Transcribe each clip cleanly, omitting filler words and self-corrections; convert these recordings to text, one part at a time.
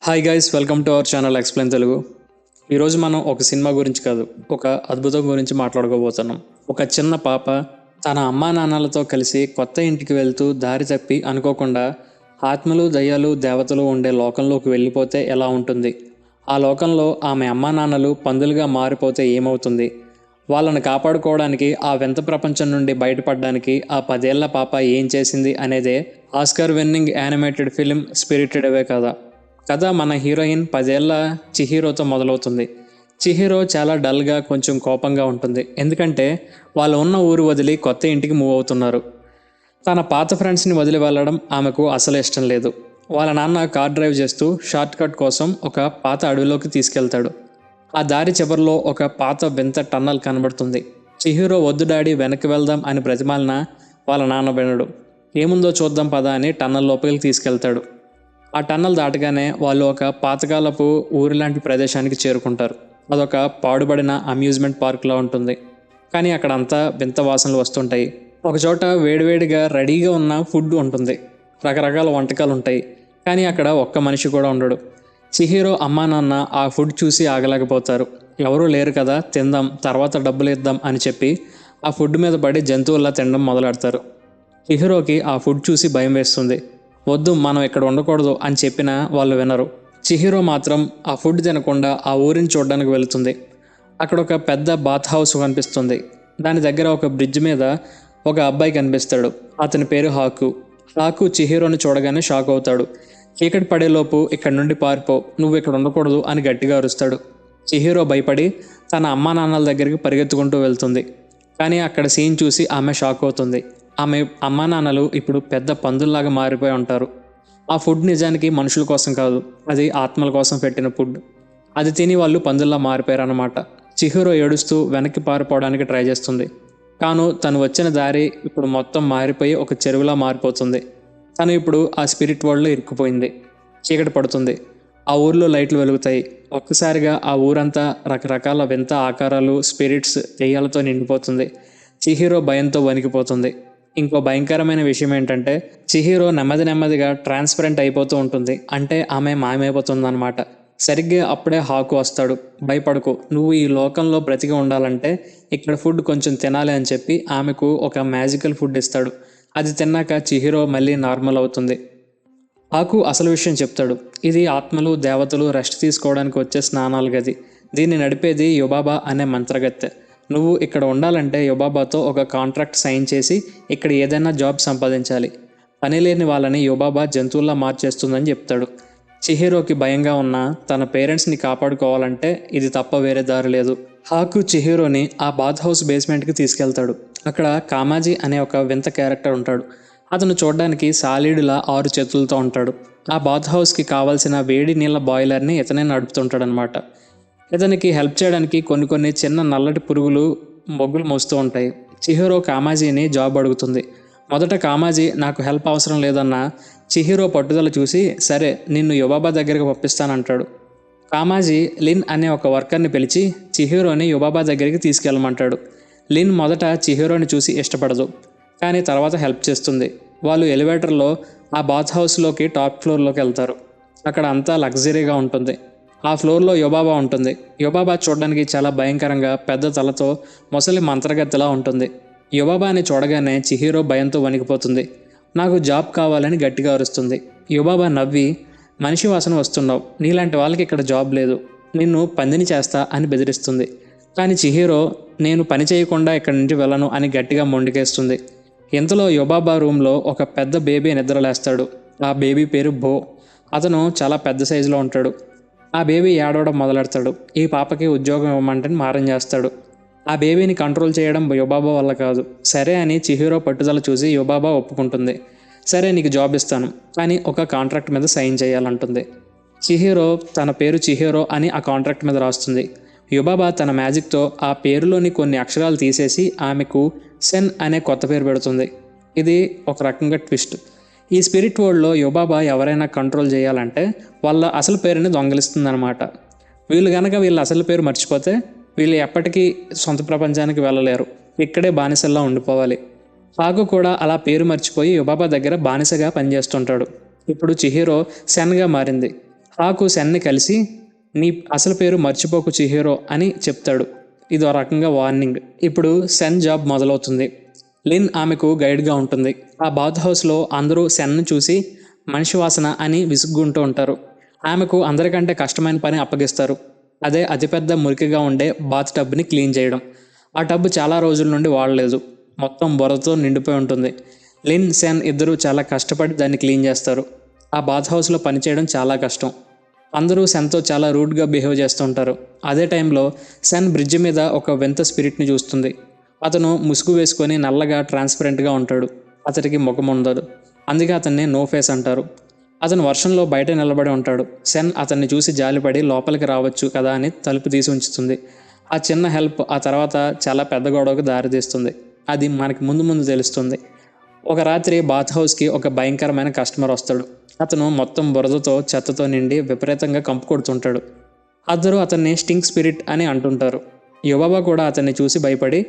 Hi guys, welcome to our channel explain Telugu. ఈరోజు మనం ఒక సినిమా గురించి కాదు, ఒక అద్భుతం గురించి మాట్లాడుకోబోతున్నాం. ఒక చిన్న పాప తన అమ్మా నాన్నలతో కలిసి కొత్త ఇంటికి వెళ్తూ దారి తప్పి అనుకోకుండా ఆత్మలు, దయ్యాలు, దేవతలు ఉండే లోకంలోకి వెళ్ళిపోతే ఎలా ఉంటుంది? ఆ లోకంలో ఆమె అమ్మా నాన్నలు పందులుగా మారిపోతే ఏమవుతుంది? వాళ్ళని కాపాడుకోవడానికి, ఆ వింత ప్రపంచం నుండి బయటపడడానికి ఆ 10 ఏళ్ల పాప ఏం చేసింది అనేదే Oscar winning animated film Spirited Away కదా. కథ మన హీరోయిన్ 10 ఏళ్ల చిహిరోతో మొదలవుతుంది. చిహిరో చాలా డల్గా, కొంచెం కోపంగా ఉంటుంది. ఎందుకంటే వాళ్ళు ఉన్న ఊరు వదిలి కొత్త ఇంటికి మూవ్ అవుతున్నారు. తన పాత ఫ్రెండ్స్ని వదిలి వెళ్ళడం ఆమెకు అసలు ఇష్టం లేదు. వాళ్ళ నాన్న కార్ డ్రైవ్ చేస్తూ షార్ట్ కట్ కోసం ఒక పాత అడవిలోకి తీసుకెళ్తాడు. ఆ దారి చివరిలో ఒక పాత వింత టన్నల్ కనబడుతుంది. చిహిరో వద్దు డాడీ, వెనక్కి వెళ్దాం అని బ్రతిమాలిన వాళ్ళ నాన్న వినడు. ఏముందో చూద్దాం పదా అని టన్నల్ లోపలికి తీసుకెళ్తాడు. ఆ టన్నల్ దాటగానే వాళ్ళు ఒక పాతకాలపు ఊరి లాంటి ప్రదేశానికి చేరుకుంటారు. అదొక పాడుబడిన అమ్యూజ్మెంట్ పార్క్లా ఉంటుంది. కానీ అక్కడ అంతా వింత వాసనలు వస్తుంటాయి. ఒకచోట వేడివేడిగా రెడీగా ఉన్న ఫుడ్ ఉంటుంది. రకరకాల వంటకాలు ఉంటాయి. కానీ అక్కడ ఒక్క మనిషి కూడా ఉండడు. చిహిరో అమ్మా నాన్న ఆ ఫుడ్ చూసి ఆగలేకపోతారు. ఎవరూ లేరు కదా, తిందాం, తర్వాత డబ్బులు ఇద్దాం అని చెప్పి ఆ ఫుడ్ మీద పడి జంతువుల్లా తినడం మొదలెడతారు. చిహిరోకి ఆ ఫుడ్ చూసి భయం వేస్తుంది. వద్దు, మనం ఇక్కడ ఉండకూడదు అని చెప్పినా వాళ్ళు వినరు. చిహిరో మాత్రం ఆ ఫుడ్ తినకుండా ఆ ఊరిని చూడడానికి వెళుతుంది. అక్కడ ఒక పెద్ద బాత్ హౌస్ కనిపిస్తుంది. దాని దగ్గర ఒక బ్రిడ్జ్ మీద ఒక అబ్బాయి కనిపిస్తాడు. అతని పేరు హాకు. హాకు చిహిరోని చూడగానే షాక్ అవుతాడు. చీకటి పడేలోపు ఇక్కడి నుండి పారిపో, నువ్వు ఇక్కడ ఉండకూడదు అని గట్టిగా అరుస్తాడు. చిహిరో భయపడి తన అమ్మా నాన్నల దగ్గరికి పరిగెత్తుకుంటూ వెళ్తుంది. కానీ అక్కడ సీన్ చూసి ఆమె షాక్ అవుతుంది. ఆమె అమ్మా నాన్నలు ఇప్పుడు పెద్ద పందుల్లాగా మారిపోయి ఉంటారు. ఆ ఫుడ్ నిజానికి మనుషుల కోసం కాదు, అది ఆత్మల కోసం పెట్టిన ఫుడ్. అది తిని వాళ్ళు పందుల్లా మారిపోయారన్నమాట. చిహిరో ఏడుస్తూ వెనక్కి పారిపోవడానికి ట్రై చేస్తుంది. కాను తను వచ్చిన దారి ఇప్పుడు మొత్తం మారిపోయి ఒక చెరువులా మారిపోతుంది. తను ఇప్పుడు ఆ స్పిరిట్ వరల్డ్లో ఇరుక్కుపోయింది. చీకటి పడుతుంది. ఆ ఊర్లో లైట్లు వెలుగుతాయి. ఒక్కసారిగా ఆ ఊరంతా రకరకాల వింత ఆకారాలు, స్పిరిట్స్, దెయ్యాలతో నిండిపోతుంది. చిహిరో భయంతో వణికిపోతుంది. ఇంకో భయంకరమైన విషయం ఏంటంటే చిహిరో నెమ్మదిగా ట్రాన్స్పరెంట్ అయిపోతూ ఉంటుంది. అంటే ఆమె మాయమైపోతుందన్నమాట. సరిగ్గా అప్పుడే హాకు వస్తాడు. భయపడకు, నువ్వు ఈ లోకంలో బ్రతికి ఉండాలంటే ఇక్కడ ఫుడ్ కొంచెం తినాలి అని చెప్పి ఆమెకు ఒక మ్యాజికల్ ఫుడ్ ఇస్తాడు. అది తిన్నాక చిహిరో మళ్ళీ నార్మల్ అవుతుంది. హాకు అసలు విషయం చెప్తాడు. ఇది ఆత్మలు, దేవతలు రెస్ట్ తీసుకోవడానికి వచ్చే స్నానాల గది. దీన్ని నడిపేది యుబాబా అనే మంత్రగత్తె. నువ్వు ఇక్కడ ఉండాలంటే యుబాబాతో ఒక కాంట్రాక్ట్ సైన్ చేసి ఇక్కడ ఏదైనా జాబ్ సంపాదించాలి. పని లేని వాళ్ళని యుబాబా జంతువుల్లా మార్చేస్తుందని చెప్తాడు. చిహిరోకి భయంగా ఉన్న తన పేరెంట్స్ని కాపాడుకోవాలంటే ఇది తప్ప వేరే దారి లేదు. హాకు చిహిరోని ఆ బాత్ హౌస్ బేస్మెంట్కి తీసుకెళ్తాడు. అక్కడ కామాజీ అనే ఒక వింత క్యారెక్టర్ ఉంటాడు. అతను చూడడానికి సాలీడులా 6 చేతులతో ఉంటాడు. ఆ బాత్ హౌస్కి కావాల్సిన వేడి నీళ్ళ బాయిలర్ని ఇతనే నడుపుతుంటాడనమాట. ఇతనికి హెల్ప్ చేయడానికి కొన్ని చిన్న నల్లటి పురుగులు మొగ్గులు మోస్తూ ఉంటాయి. చిహిరో కామాజీని జాబ్ అడుగుతుంది. మొదట కామాజీ నాకు హెల్ప్ అవసరం లేదన్నా చిహిరో పట్టుదల చూసి సరే నిన్ను యుబాబా దగ్గరికి పంపిస్తానంటాడు. కామాజీ లిన్ అనే ఒక వర్కర్ని పిలిచి చిహిరోని యుబాబా దగ్గరికి తీసుకెళ్ళమంటాడు. లిన్ మొదట చిహిరోని చూసి ఇష్టపడదు, కానీ తర్వాత హెల్ప్ చేస్తుంది. వాళ్ళు ఎలివేటర్లో ఆ బాత్ హౌస్లోకి టాప్ ఫ్లోర్లోకి వెళ్తారు. అక్కడ అంతా లగ్జరీగా ఉంటుంది. ఆ ఫ్లోర్లో యుబాబా ఉంటుంది. యుబాబా చూడడానికి చాలా భయంకరంగా పెద్ద తలతో మొసలి మంత్రగత్తెలా ఉంటుంది. యుబాబాని చూడగానే చిహిరో భయంతో వణికిపోతుంది. నాకు జాబ్ కావాలని గట్టిగా అరుస్తుంది. యుబాబా నవ్వి మనిషి వాసన వస్తున్నావు, నీలాంటి వాళ్ళకి ఇక్కడ జాబ్ లేదు, నిన్ను పందిని చేస్తా అని బెదిరిస్తుంది. కానీ చిహిరో నేను పని చేయకుండా ఇక్కడి నుంచి వెళ్ళను అని గట్టిగా మొండికేస్తుంది. ఇంతలో యుబాబా రూమ్లో ఒక పెద్ద బేబీ నిద్రలేస్తాడు. ఆ బేబీ పేరు బో. అతను చాలా పెద్ద సైజులో ఉంటాడు. ఆ బేబీ ఏడవడం మొదలెడతాడు. ఈ పాపకి ఉద్యోగం ఇవ్వమంటే మారం చేస్తాడు. ఆ బేబీని కంట్రోల్ చేయడం యుబాబా వల్ల కాదు. సరే అని చిహిరో పట్టుదల చూసి యుబాబా ఒప్పుకుంటుంది. సరే నీకు జాబ్ ఇస్తాను, కానీ ఒక కాంట్రాక్ట్ మీద సైన్ చేయాలంటుంది. చిహిరో తన పేరు చిహిరో అని ఆ కాంట్రాక్ట్ మీద రాస్తుంది. యుబాబా తన మ్యాజిక్తో ఆ పేరులోని కొన్ని అక్షరాలు తీసేసి ఆమెకు సెన్ అనే కొత్త పేరు పెడుతుంది. ఇది ఒక రకంగా ట్విస్ట్. ఈ స్పిరిట్ వరల్డ్లో యుబాబా ఎవరైనా కంట్రోల్ చేయాలంటే వాళ్ళ అసలు పేరుని దొంగిలిస్తుందన్నమాట. వీళ్ళు కనుక వీళ్ళ అసలు పేరు మర్చిపోతే వీళ్ళు ఎప్పటికీ సొంత ప్రపంచానికి వెళ్ళలేరు, ఇక్కడే బానిసల్లా ఉండిపోవాలి. హాకు కూడా అలా పేరు మర్చిపోయి యుబాబా దగ్గర బానిసగా పనిచేస్తుంటాడు. ఇప్పుడు చిహిరో సెన్గా మారింది. హాకు సెన్ని కలిసి నీ అసలు పేరు మర్చిపోకు చిహిరో అని చెప్తాడు. ఇదో రకంగా వార్నింగ్. ఇప్పుడు సెన్ జాబ్ మొదలవుతుంది. లిన్ ఆమెకు గైడ్గా ఉంటుంది. ఆ బాత్ హౌస్లో అందరూ సెన్ను చూసి మనిషి వాసన అని విసుగ్గుంటూ ఉంటారు. ఆమెకు అందరికంటే కష్టమైన పని అప్పగిస్తారు. అదే అతిపెద్ద మురికిగా ఉండే బాత్ టబ్ని క్లీన్ చేయడం. ఆ టబ్ చాలా రోజుల నుండి వాడలేదు. మొత్తం బురదతో నిండిపోయి ఉంటుంది. లిన్, సెన్ ఇద్దరూ చాలా కష్టపడి దాన్ని క్లీన్ చేస్తారు. ఆ బాత్ హౌస్లో పనిచేయడం చాలా కష్టం. అందరూ సెన్తో చాలా రూడ్గా బిహేవ్ చేస్తూ ఉంటారు. అదే టైంలో సెన్ బ్రిడ్జ్ మీద ఒక వింత స్పిరిట్ని చూస్తుంది. అతను ముసుగు వేసుకొని నల్లగా ట్రాన్స్పరెంట్గా ఉంటాడు. అతడికి ముఖం ఉండదు. అందుకే అతన్ని నో ఫేస్ అంటారు. అతను వర్షంలో బయట నిలబడి ఉంటాడు. సెన్ అతన్ని చూసి జాలిపడి లోపలికి రావచ్చు కదా అని తలుపు తీసి ఉంచుతుంది. ఆ చిన్న హెల్ప్ ఆ తర్వాత చాలా పెద్ద గొడవకు దారితీస్తుంది. అది మనకి ముందు ముందు తెలుస్తుంది. ఒక రాత్రి బాత్ హౌస్కి ఒక భయంకరమైన కస్టమర్ వస్తాడు. అతను మొత్తం బురదతో చెత్తతో నిండి విపరీతంగా కంపు కొడుతుంటాడు. అందరూ అతన్ని స్టింక్ స్పిరిట్ అని అంటుంటారు. యువబా కూడా అతన్ని చూసి భయపడి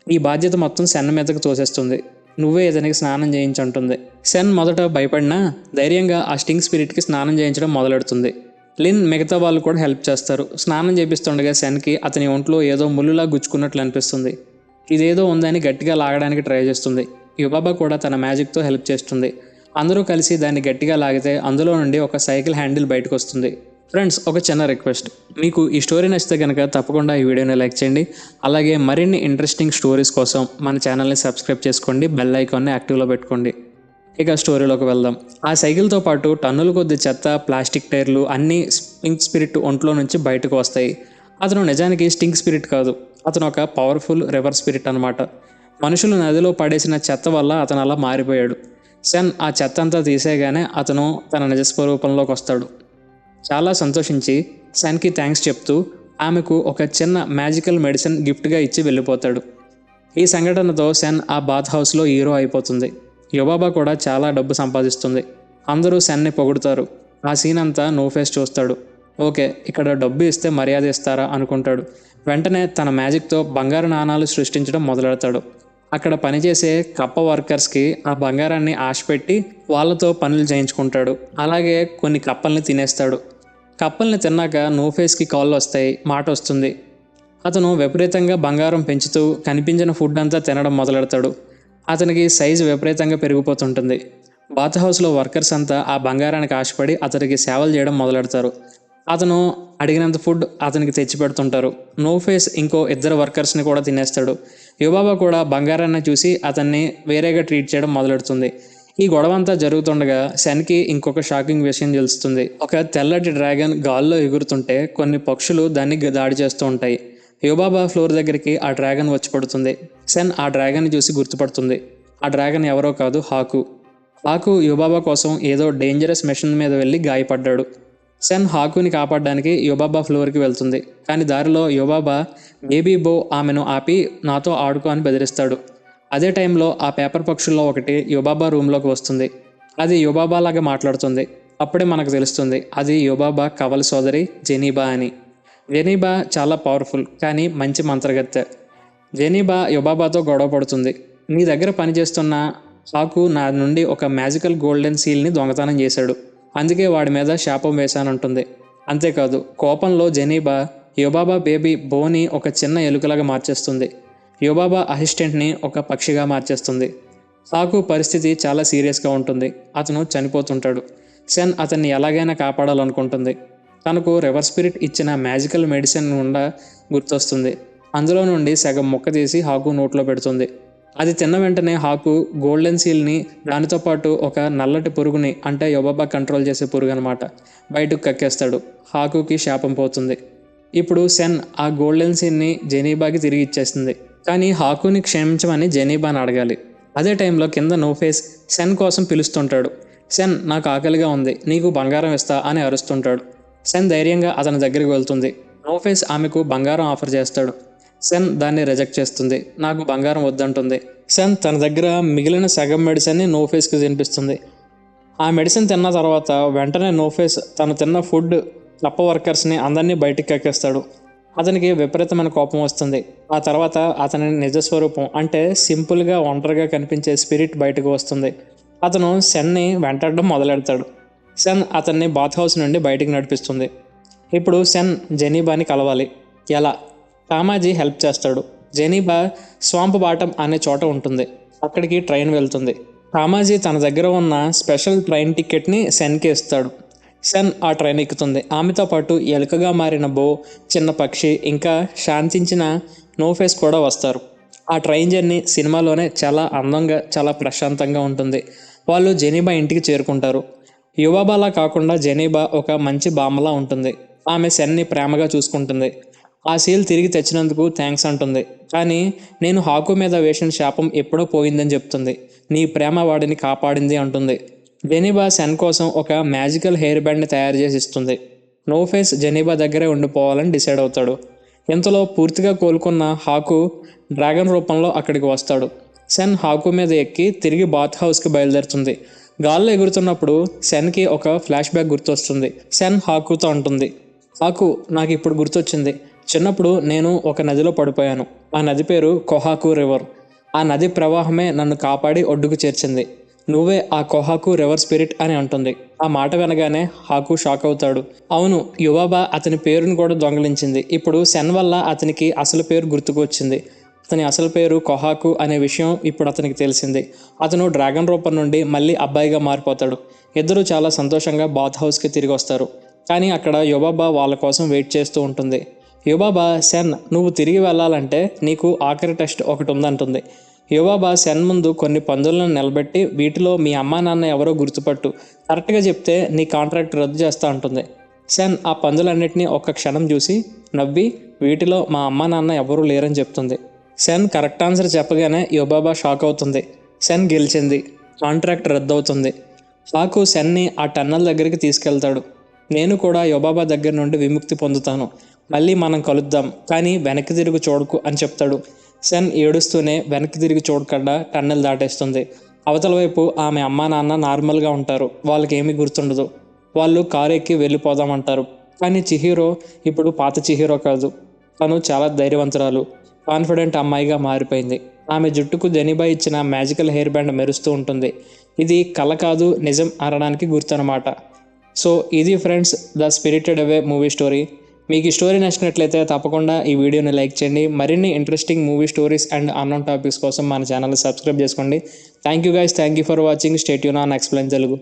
ఈ బాధ్యత మొత్తం సెన్ మీదకు తోసేస్తుంది. నువ్వే ఇతనికి స్నానం చేయించంటుంది. సెన్ మొదట భయపడినా ధైర్యంగా ఆ స్టింక్ స్పిరిట్కి స్నానం చేయించడం మొదలెడుతుంది. లిన్ మిగతా వాళ్ళు కూడా హెల్ప్ చేస్తారు. స్నానం చేపిస్తుండగా సెన్కి అతని ఒంట్లో ఏదో ముళ్ళులా గుచ్చుకున్నట్లు అనిపిస్తుంది. ఇదేదో ఉందని గట్టిగా లాగడానికి ట్రై చేస్తుంది. యుబాబా కూడా తన మ్యాజిక్తో హెల్ప్ చేస్తుంది. అందరూ కలిసి దాన్ని గట్టిగా లాగితే అందులో నుండి ఒక సైకిల్ హ్యాండిల్ బయటకు వస్తుంది. ఫ్రెండ్స్, ఒక చిన్న రిక్వెస్ట్. మీకు ఈ స్టోరీ నచ్చితే కనుక తప్పకుండా ఈ వీడియోని లైక్ చేయండి. అలాగే మరిన్ని ఇంట్రెస్టింగ్ స్టోరీస్ కోసం మన ఛానల్ని సబ్స్క్రైబ్ చేసుకోండి. బెల్ ఐకాన్ని యాక్టివ్లో పెట్టుకోండి. ఇక స్టోరీలోకి వెళ్దాం. ఆ సైకిల్తో పాటు టన్నుల కొద్ది చెత్త, ప్లాస్టిక్ టైర్లు అన్నీ స్టింక్ స్పిరిట్ ఒంట్లో నుంచి బయటకు వస్తాయి. అతను నిజానికి స్టింక్ స్పిరిట్ కాదు. అతను ఒక పవర్ఫుల్ రివర్ స్పిరిట్ అనమాట. మనుషులు నదిలో పడేసిన చెత్త వల్ల అతను అలా మారిపోయాడు. సెన్ ఆ చెత్త అంతా తీసేయగానే అతను తన నిజస్వరూపంలోకి వస్తాడు. చాలా సంతోషించి సెన్కి థ్యాంక్స్ చెప్తూ ఆమెకు ఒక చిన్న మ్యాజికల్ మెడిసిన్ గిఫ్ట్గా ఇచ్చి వెళ్ళిపోతాడు. ఈ సంఘటనతో సెన్ ఆ బాత్ హౌస్లో హీరో అయిపోతుంది. యుబాబా కూడా చాలా డబ్బు సంపాదిస్తుంది. అందరూ సెన్ని పొగుడుతారు. ఆ సీన్ అంతా నో ఫేస్ చూస్తాడు. ఓకే, ఇక్కడ డబ్బు ఇస్తే మర్యాద ఇస్తారా అనుకుంటాడు. వెంటనే తన మ్యాజిక్తో బంగారు నాణాలు సృష్టించడం మొదలెడతాడు. అక్కడ పనిచేసే కప్ప వర్కర్స్కి ఆ బంగారాన్ని ఆశపెట్టి వాళ్ళతో పనులు చేయించుకుంటాడు. అలాగే కొన్ని కప్పల్ని తినేస్తాడు. కప్పల్ని తిన్నాక నో ఫేస్కి కాళ్ళు వస్తాయి, మాట వస్తుంది. అతను విపరీతంగా బంగారం పెంచుతూ కనిపించిన ఫుడ్ అంతా తినడం మొదలెడతాడు. అతనికి సైజు విపరీతంగా పెరిగిపోతుంటుంది. బాత్ హౌస్లో వర్కర్స్ అంతా ఆ బంగారానికి ఆశపడి అతనికి సేవలు చేయడం మొదలెడతారు. అతను అడిగినంత ఫుడ్ అతనికి తెచ్చిపెడుతుంటారు. నో ఫేస్ ఇంకో ఇద్దరు వర్కర్స్ని కూడా తినేస్తాడు. యుబాబా కూడా బంగారాన్ని చూసి అతన్ని వేరేగా ట్రీట్ చేయడం మొదలెడుతుంది. ఈ గొడవ అంతా జరుగుతుండగా సెన్కి ఇంకొక షాకింగ్ విషయం తెలుస్తుంది. ఒక తెల్లటి డ్రాగన్ గాల్లో ఎగురుతుంటే కొన్ని పక్షులు దాన్ని దాడి చేస్తూ ఉంటాయి. యుబాబా ఫ్లోర్ దగ్గరికి ఆ డ్రాగన్ వచ్చి పడుతుంది. సెన్ ఆ డ్రాగన్ని చూసి గుర్తుపడుతుంది. ఆ డ్రాగన్ ఎవరో కాదు, హాకు. హాకు యుబాబా కోసం ఏదో డేంజరస్ మిషన్ మీద వెళ్ళి గాయపడ్డాడు. సెన్ హాకుని కాపాడడానికి యుబాబా ఫ్లోర్కి వెళ్తుంది. కానీ దారిలో యుబాబా బేబీ బో ఆమెను ఆపి నాతో ఆడుకో అని బెదిరిస్తాడు. అదే టైంలో ఆ పేపర్ పక్షుల్లో ఒకటి యుబాబా రూమ్లోకి వస్తుంది. అది యుబాబా లాగా మాట్లాడుతుంది. అప్పుడే మనకు తెలుస్తుంది అది యుబాబా కవల సోదరి జెనీబా అని. జెనీబా చాలా పవర్ఫుల్ కానీ మంచి మంత్రగత్తె. జెనీబా యుబాబాతో గొడవ పడుతుంది. నీ దగ్గర పనిచేస్తున్న హాకు నా నుండి ఒక మ్యాజికల్ గోల్డెన్ సీల్ని దొంగతనం చేశాడు, అందుకే వాడి మీద శాపం వేశానంటుంది. అంతేకాదు, కోపంలో జెనీబా యుబాబా బేబీ బోని ఒక చిన్న ఎలుకలాగా మార్చేస్తుంది. యుబాబా అసిస్టెంట్ని ఒక పక్షిగా మార్చేస్తుంది. హాకు పరిస్థితి చాలా సీరియస్గా ఉంటుంది. అతను చనిపోతుంటాడు. సెన్ అతన్ని ఎలాగైనా కాపాడాలనుకుంటుంది. తనకు రివర్ స్పిరిట్ ఇచ్చిన మ్యాజికల్ మెడిసిన్ గుండా గుర్తొస్తుంది. అందులో నుండి సగం ముక్క తీసి హాకు నోట్లో పెడుతుంది. అది తిన్న వెంటనే హాకు గోల్డెన్ సీల్ని, దానితో పాటు ఒక నల్లటి పురుగుని, అంటే యుబాబా కంట్రోల్ చేసే పురుగు అనమాట, బయటకు కక్కేస్తాడు. హాకుకి శాపం పోతుంది. ఇప్పుడు సెన్ ఆ గోల్డెన్ సీల్ని జెనీబాకి తిరిగి ఇచ్చేస్తుంది. కానీ హాకుని క్షమించమని జెనీబాని అడగాలి. అదే టైంలో కింద నో ఫేస్ సెన్ కోసం పిలుస్తుంటాడు. సెన్, నాకు ఆకలిగా ఉంది, నీకు బంగారం ఇస్తా అని అరుస్తుంటాడు. సెన్ ధైర్యంగా అతని దగ్గరికి వెళ్తుంది. నో ఫేస్ ఆమెకు బంగారం ఆఫర్ చేస్తాడు. సెన్ దాన్ని రిజెక్ట్ చేస్తుంది. నాకు బంగారం వద్దంటుంది. సెన్ తన దగ్గర మిగిలిన సగం మెడిసిన్ని నో ఫేస్కి తినిపిస్తుంది. ఆ మెడిసిన్ తిన్న తర్వాత వెంటనే నో ఫేస్ తను తిన్న ఫుడ్ కప్ప వర్కర్స్ని అందరినీ బయటికి కక్కేస్తాడు. అతనికి విపరీతమైన కోపం వస్తుంది. ఆ తర్వాత అతని నిజస్వరూపం, అంటే సింపుల్గా ఒంటరిగా కనిపించే స్పిరిట్ బయటకు వస్తుంది. అతను సెన్ని వెంటాడడం మొదలెడతాడు. సెన్ అతన్ని బాత్ హౌస్ నుండి బయటికి నడిపిస్తుంది. ఇప్పుడు సెన్ జెనీబాని కలవాలి. ఎలా? కామాజీ హెల్ప్ చేస్తాడు. జెనీబా స్వాంప్ బాటమ్ అనే చోట ఉంటుంది. అక్కడికి ట్రైన్ వెళ్తుంది. కామాజీ తన దగ్గర ఉన్న స్పెషల్ ట్రైన్ టికెట్ని సెన్కి ఇస్తాడు. సెన్ ఆ ట్రైన్ ఎక్కుతుంది. ఆమెతో పాటు ఎలుకగా మారిన బో, చిన్న పక్షి, ఇంకా శాంతించిన నోఫేస్ కూడా వస్తారు. ఆ ట్రైన్ జర్నీ సినిమాలోనే చాలా అందంగా, చాలా ప్రశాంతంగా ఉంటుంది. వాళ్ళు జెనీబా ఇంటికి చేరుకుంటారు. యువాబాలా కాకుండా జెనీబా ఒక మంచి బామ్మలా ఉంటుంది. ఆమె సెన్ని ప్రేమగా చూసుకుంటుంది. ఆ సీల్ తిరిగి తెచ్చినందుకు థ్యాంక్స్ అంటుంది. కానీ నేను హాకు మీద వేసిన శాపం ఎప్పుడో పోయిందని చెప్తుంది. నీ ప్రేమ వాడిని కాపాడింది అంటుంది. జెనీబా సెన్ కోసం ఒక మ్యాజికల్ హెయిర్ బ్యాండ్ని తయారు చేసి ఇస్తుంది. నోఫేస్ జెనీబా దగ్గరే ఉండిపోవాలని డిసైడ్ అవుతాడు. ఇంతలో పూర్తిగా కోలుకున్న హాకు డ్రాగన్ రూపంలో అక్కడికి వస్తాడు. సెన్ హాకు మీద ఎక్కి తిరిగి బాత్ హౌస్కి బయలుదేరుతుంది. గాల్లో ఎగురుతున్నప్పుడు సెన్కి ఒక ఫ్లాష్ బ్యాక్ గుర్తొస్తుంది. సెన్ హాకుతో అంటుంది, హాకు, నాకు ఇప్పుడు గుర్తొచ్చింది. చిన్నప్పుడు నేను ఒక నదిలో పడిపోయాను. ఆ నది పేరు కొహాకు రివర్. ఆ నది ప్రవాహమే నన్ను కాపాడి ఒడ్డుకు చేర్చింది. నువ్వే ఆ కొహాకు రివర్ స్పిరిట్ అని అంటుంది. ఆ మాట వినగానే హాకు షాక్ అవుతాడు. అవును, యువాబా అతని పేరును కూడా దొంగలించింది. ఇప్పుడు సెన్ వల్ల అతనికి అసలు పేరు గుర్తుకు వచ్చింది. అతని అసలు పేరు కొహాకు అనే విషయం ఇప్పుడు అతనికి తెలిసింది. అతను డ్రాగన్ రూపం నుండి మళ్ళీ అబ్బాయిగా మారిపోతాడు. ఇద్దరూ చాలా సంతోషంగా బాత్ హౌస్కి తిరిగి వస్తారు. కానీ అక్కడ యువాబా వాళ్ళ కోసం వెయిట్ చేస్తూ ఉంటుంది. యువాబా, సెన్, నువ్వు తిరిగి వెళ్ళాలంటే నీకు ఆఖరి టెస్ట్ ఒకటి ఉందంటుంది. యువాబా సెన్ ముందు కొన్ని పందులను నిలబెట్టి, వీటిలో మీ అమ్మా నాన్న ఎవరో గుర్తుపట్టు, కరెక్ట్గా చెప్తే నీ కాంట్రాక్ట్ రద్దు చేస్తా అంటుంది. సెన్ ఆ పందులన్నింటినీ ఒక్క క్షణం చూసి నవ్వి, వీటిలో మా అమ్మా నాన్న ఎవరూ లేరని చెప్తుంది. సెన్ కరెక్ట్ ఆన్సర్ చెప్పగానే యువాబా షాక్ అవుతుంది. సెన్ గెలిచింది. కాంట్రాక్ట్ రద్దు అవుతుంది. హాకు సెన్ని ఆ టన్నల్ దగ్గరికి తీసుకెళ్తాడు. నేను కూడా యువాబా దగ్గర నుండి విముక్తి పొందుతాను. మళ్ళీ మనం కలుద్దాం, కానీ వెనక్కి తిరిగి చూడకు అని చెప్తాడు. సెన్ ఏడుస్తూనే వెనక్కి తిరిగి చూడకుండా టన్నెల్ దాటేస్తుంది. అవతల వైపు ఆమె అమ్మా నాన్న నార్మల్గా ఉంటారు. వాళ్ళకి ఏమీ గుర్తుండదు. వాళ్ళు కారు ఎక్కి వెళ్ళిపోదామంటారు. కానీ చిహిరో ఇప్పుడు పాత చిహిరో కాదు. తను చాలా ధైర్యవంతురాలు, కాన్ఫిడెంట్ అమ్మాయిగా మారిపోయింది. ఆమె జుట్టుకు జెనీబా ఇచ్చిన మ్యాజికల్ హెయిర్ బ్యాండ్ మెరుస్తూ ఉంటుంది. ఇది కళ కాదు, నిజం అనడానికి గుర్తు అనమాట. సో ఇది friends, the spirited away movie story. మీకు ఈ స్టోరీ నచ్చినట్లయితే తప్పకుండా ఈ వీడియోని లైక్ చేయండి. మరిన్ని interesting movie stories and unknown topics కోసం మన ఛానల్ని సబ్స్క్రైబ్ చేసుకోండి. Thank you guys, thank you for watching. Stay tune on explain Telugu.